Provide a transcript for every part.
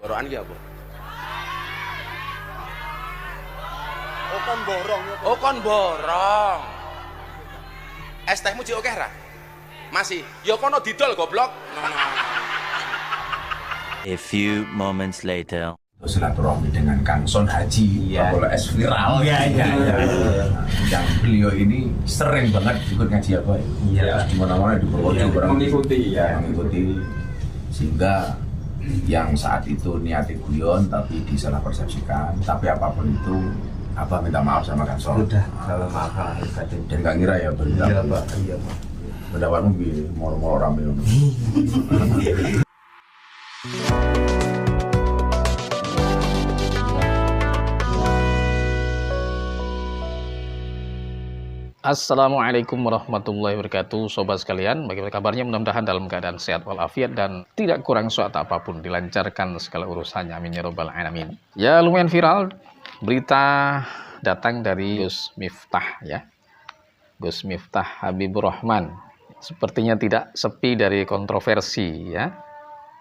Rokan ki apa? Oh kon borong ya. Oh kon borong. Es tehmu cik akeh ra? Masih. Ya kono didol goblok. A few moments later. Silaturahmi dengan Kang Son Haji, Bola es viral. Iya. Yang beliau ini sering banget ikut ngaji apa ya? Iya. Di mana-mana di Purworejo mengikuti sehingga yang saat itu niati guyon tapi disalah persepsikan. Tapi apapun itu, apa minta maaf sama Kang Son. Sudah, salah maaf lah. Dan gak ngira ya berita. Iya Pak, iya Pak. Pendapatmu bi, moro-moro rame. Assalamualaikum warahmatullahi wabarakatuh. Sobat sekalian, bagaimana kabarnya? Mudah-mudahan dalam keadaan sehat walafiat dan tidak kurang suatu apapun, dilancarkan segala urusannya, amin ya robbal alamin. Ya, lumayan viral berita datang dari Gus Miftah ya. Gus Miftah Habibur Rahman. Sepertinya tidak sepi dari kontroversi ya.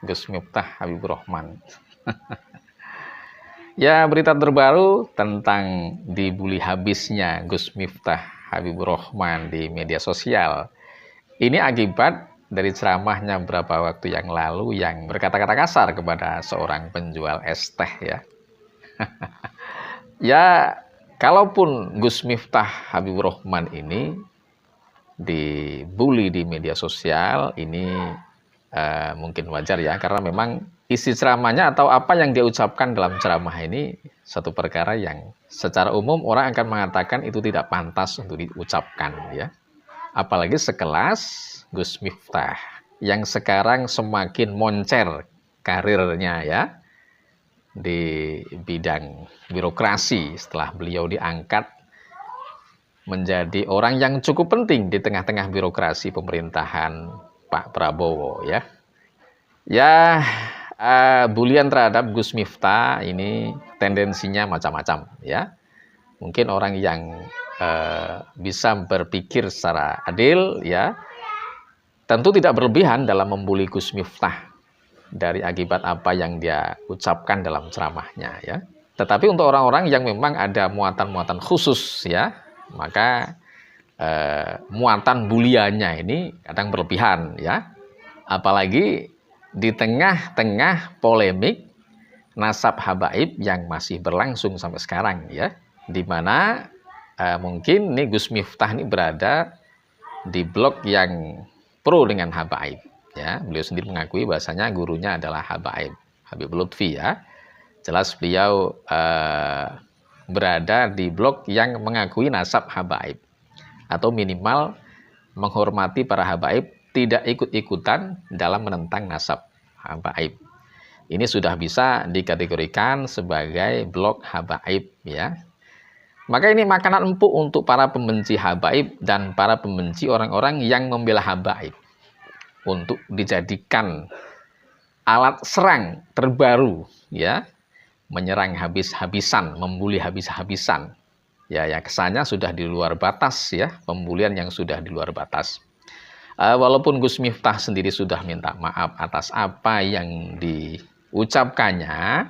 Gus Miftah Habibur Rahman. Ya, berita terbaru tentang dibully habisnya Gus Miftah Habibur Rahman di media sosial. Ini akibat dari ceramahnya beberapa waktu yang lalu yang berkata-kata kasar kepada seorang penjual es teh ya. Ya, kalaupun Gus Miftah Habibur Rahman ini dibully di media sosial, ini mungkin wajar ya, karena memang isi ceramahnya atau apa yang dia ucapkan dalam ceramah ini satu perkara yang secara umum orang akan mengatakan itu tidak pantas untuk diucapkan ya. Apalagi sekelas Gus Miftah yang sekarang semakin moncer karirnya ya di bidang birokrasi setelah beliau diangkat menjadi orang yang cukup penting di tengah-tengah birokrasi pemerintahan Pak Prabowo ya. Ya, bulian terhadap Gus Miftah ini tendensinya macam-macam ya. Mungkin orang yang bisa berpikir secara adil ya, tentu tidak berlebihan dalam membuli Gus Miftah dari akibat apa yang dia ucapkan dalam ceramahnya ya. Tetapi untuk orang-orang yang memang ada muatan-muatan khusus ya, maka muatan buliannya ini kadang berlebihan ya. Apalagi di tengah-tengah polemik nasab habaib yang masih berlangsung sampai sekarang ya, di mana mungkin nih Gus Miftah ini berada di blok yang pro dengan habaib ya. Beliau sendiri mengakui bahasanya gurunya adalah habaib Habib Lutfi ya. Jelas beliau berada di blok yang mengakui nasab habaib atau minimal menghormati para habaib, tidak ikut-ikutan dalam menentang nasab habaib. Ini sudah bisa dikategorikan sebagai blok habaib ya. Maka ini makanan empuk untuk para pembenci habaib dan para pembenci orang-orang yang membela habaib untuk dijadikan alat serang terbaru ya, menyerang habis-habisan, membuli habis-habisan. Ya, kesannya sudah di luar batas ya, pembulian yang sudah di luar batas. Walaupun Gus Miftah sendiri sudah minta maaf atas apa yang diucapkannya,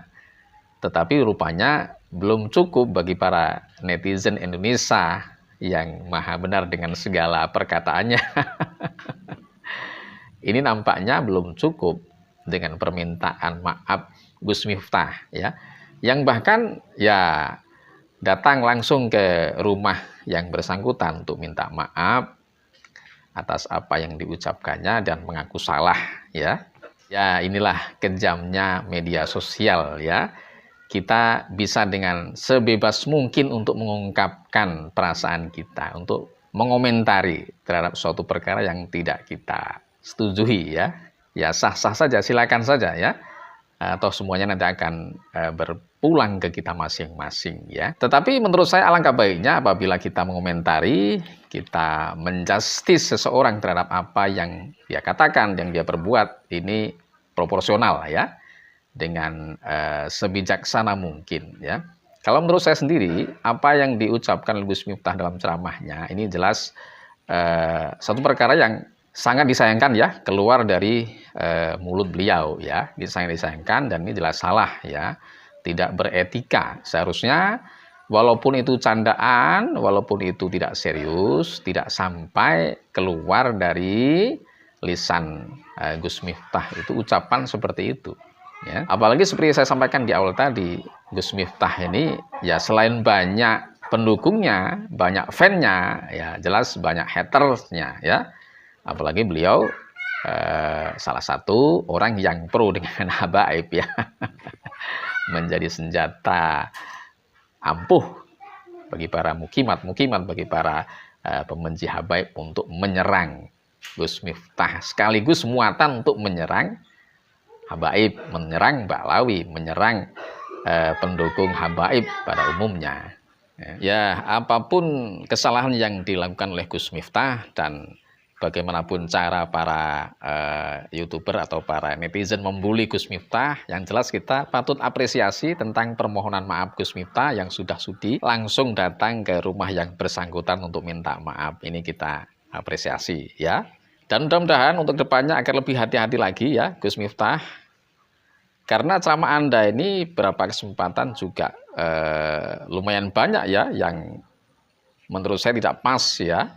tetapi rupanya belum cukup bagi para netizen Indonesia yang maha benar dengan segala perkataannya. Ini nampaknya belum cukup dengan permintaan maaf Gus Miftah ya, yang bahkan ya datang langsung ke rumah yang bersangkutan untuk minta maaf atas apa yang diucapkannya dan mengaku salah ya. Ya, inilah kejamnya media sosial ya. Kita bisa dengan sebebas mungkin untuk mengungkapkan perasaan kita, untuk mengomentari terhadap suatu perkara yang tidak kita setujui ya. Ya, sah-sah saja, silakan saja ya. Atau semuanya nanti akan berpulang ke kita masing-masing ya. Tetapi menurut saya alangkah baiknya apabila kita mengomentari, kita menjustis seseorang terhadap apa yang dia katakan, yang dia perbuat, ini proporsional ya, dengan sebijaksana mungkin ya. Kalau menurut saya sendiri, apa yang diucapkan Gus Miftah dalam ceramahnya ini jelas satu perkara yang sangat disayangkan ya keluar dari mulut beliau ya. Ini sangat disayangkan dan ini jelas salah ya. Tidak beretika. Seharusnya walaupun itu candaan, walaupun itu tidak serius, tidak sampai keluar dari lisan Gus Miftah itu ucapan seperti itu. Ya. Apalagi seperti saya sampaikan di awal tadi, Gus Miftah ini ya selain banyak pendukungnya, banyak fan-nya, ya jelas banyak hatersnya ya. Apalagi beliau salah satu orang yang pro dengan habaib ya. Menjadi senjata ampuh bagi para mukimat, bagi para pembenci habaib untuk menyerang Gus Miftah, sekaligus muatan untuk menyerang habaib, menyerang Ba'lawi, menyerang pendukung habaib pada umumnya. Ya, apapun kesalahan yang dilakukan oleh Gus Miftah dan bagaimanapun cara para YouTuber atau para netizen membuli Gus Miftah, yang jelas kita patut apresiasi tentang permohonan maaf Gus Miftah yang sudah sudi langsung datang ke rumah yang bersangkutan untuk minta maaf. Ini kita apresiasi ya. Dan mudah-mudahan untuk depannya agar lebih hati-hati lagi ya Gus Miftah. Karena ceramah Anda ini beberapa kesempatan juga lumayan banyak ya yang menurut saya tidak pas ya.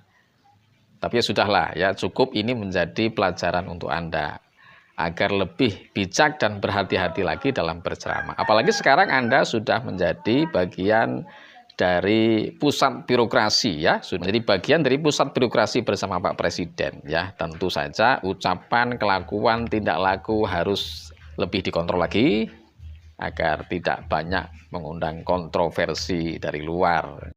Tapi ya sudahlah ya, cukup ini menjadi pelajaran untuk Anda agar lebih bijak dan berhati-hati lagi dalam berceramah. Apalagi sekarang Anda sudah menjadi bagian dari pusat birokrasi ya, sudah menjadi bagian dari pusat birokrasi bersama Pak Presiden ya. Tentu saja ucapan, kelakuan, tindak laku harus lebih dikontrol lagi agar tidak banyak mengundang kontroversi dari luar.